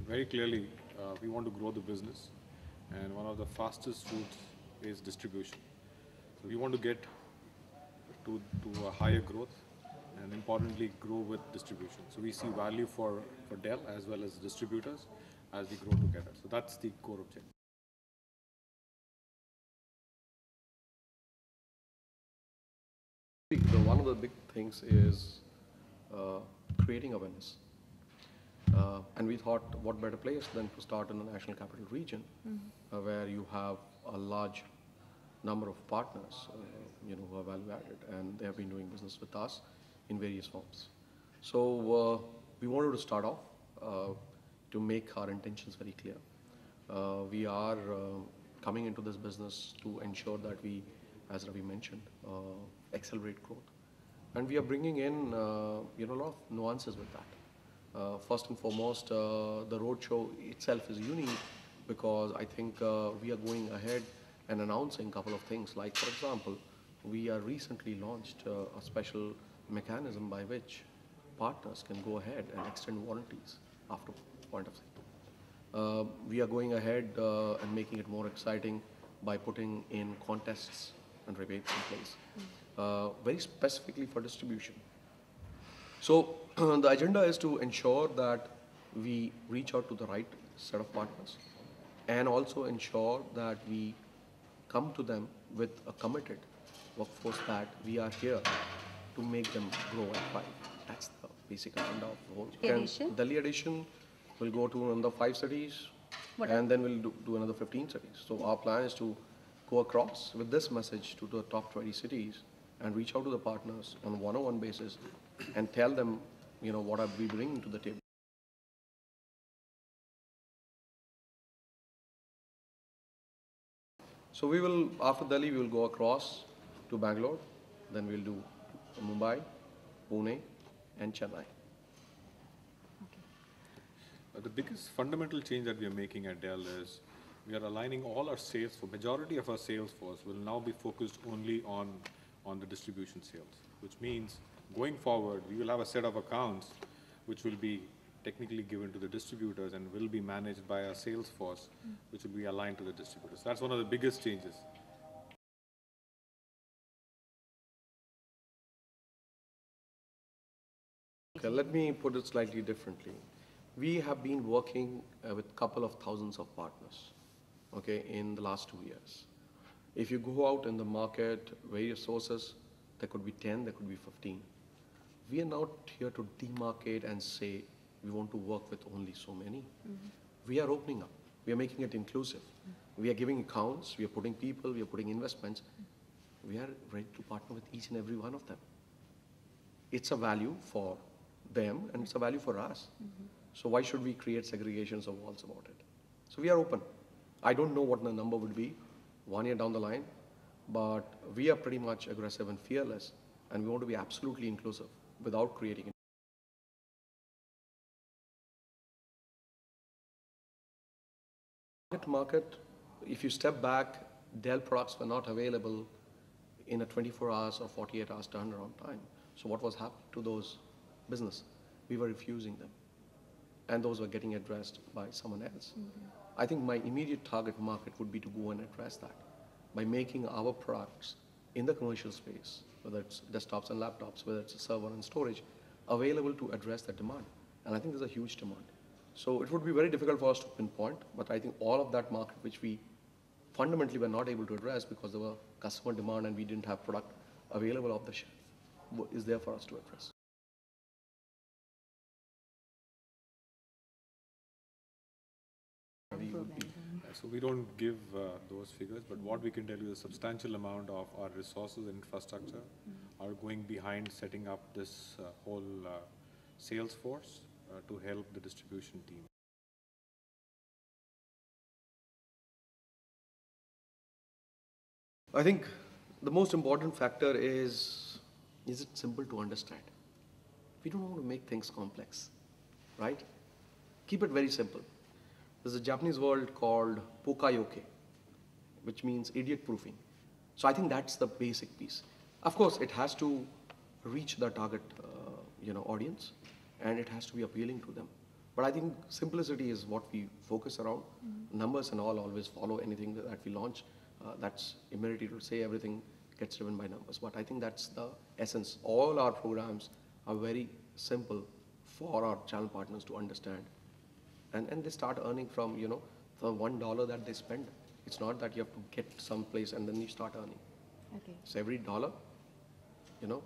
very clearly, we want to grow the business, and one of the fastest routes is distribution. So we want to get to a higher growth, and importantly, grow with distribution. So we see value for Dell as well as distributors as we grow together. So that's the core objective. One of the big things is creating awareness. And we thought, what better place than to start in the National Capital Region, where you have a large number of partners, who are value added, and they have been doing business with us in various forms. So we wanted to start off to make our intentions very clear. We are coming into this business to ensure that we, as Ravi mentioned, accelerate growth. And we are bringing in a lot of nuances with that. First and foremost, the roadshow itself is unique because I think we are going ahead and announcing a couple of things. Like, for example, we are recently launched a special mechanism by which partners can go ahead and extend warranties after point of sale. We are going ahead and making it more exciting by putting in contests and rebates in place, very specifically for distribution. So the agenda is to ensure that we reach out to the right set of partners and also ensure that we come to them with a committed workforce that we are here to make them grow and thrive. That's the basic agenda of the whole. Edition? Delhi edition will go to another 5 cities, and then we'll do another 15 cities. So our plan is to go across with this message to the top 20 cities and reach out to the partners on a one-on-one basis and tell them, what are we bringing to the table. So we will, after Delhi, we will go across to Bangalore, then we'll do Mumbai, Pune, and Chennai. The biggest fundamental change that we are making at Dell is we are aligning all our sales for majority of our sales force will now be focused only on the distribution sales, which means going forward, we will have a set of accounts which will be technically given to the distributors and will be managed by our sales force, which will be aligned to the distributors. That's one of the biggest changes. Okay, let me put it slightly differently. We have been working with a couple of thousands of partners, in the last 2 years. If you go out in the market, various sources, there could be 10, there could be 15. We are not here to demarcate and say we want to work with only so many. We are opening up. We are making it inclusive. We are giving accounts, we are putting people, we are putting investments. We are ready to partner with each and every one of them. It's a value for them and it's a value for us. So why should we create segregations or walls about it? So we are open. I don't know what the number would be 1 year down the line, but we are pretty much aggressive and fearless, and we want to be absolutely inclusive without creating it. Market, if you step back, Dell products were not available in a 24 hours or 48 hours turnaround time. So what was happening to those business? We were refusing them, and those were getting addressed by someone else. I think my immediate target market would be to go and address that by making our products in the commercial space, whether it's desktops and laptops, whether it's a server and storage, available to address that demand. And I think there's a huge demand. So it would be very difficult for us to pinpoint, but I think all of that market which we fundamentally were not able to address because there were customer demand and we didn't have product available off the shelf is there for us to address. So we don't give those figures, but what we can tell you is a substantial amount of our resources and infrastructure are going behind setting up this whole sales force to help the distribution team. I think the most important factor is it simple to understand? We don't want to make things complex, right? Keep it very simple. There's a Japanese word called pokayoke, which means idiot proofing. So I think that's the basic piece. Of course, it has to reach the target audience, and it has to be appealing to them. But I think simplicity is what we focus around. Numbers and all always follow anything that we launch. That's immediately to say everything gets driven by numbers. But I think that's the essence. All our programs are very simple for our channel partners to understand. And they start earning from, you know, the $1 that they spend. It's not that you have to get someplace and then you start earning. Okay. So every dollar, you know,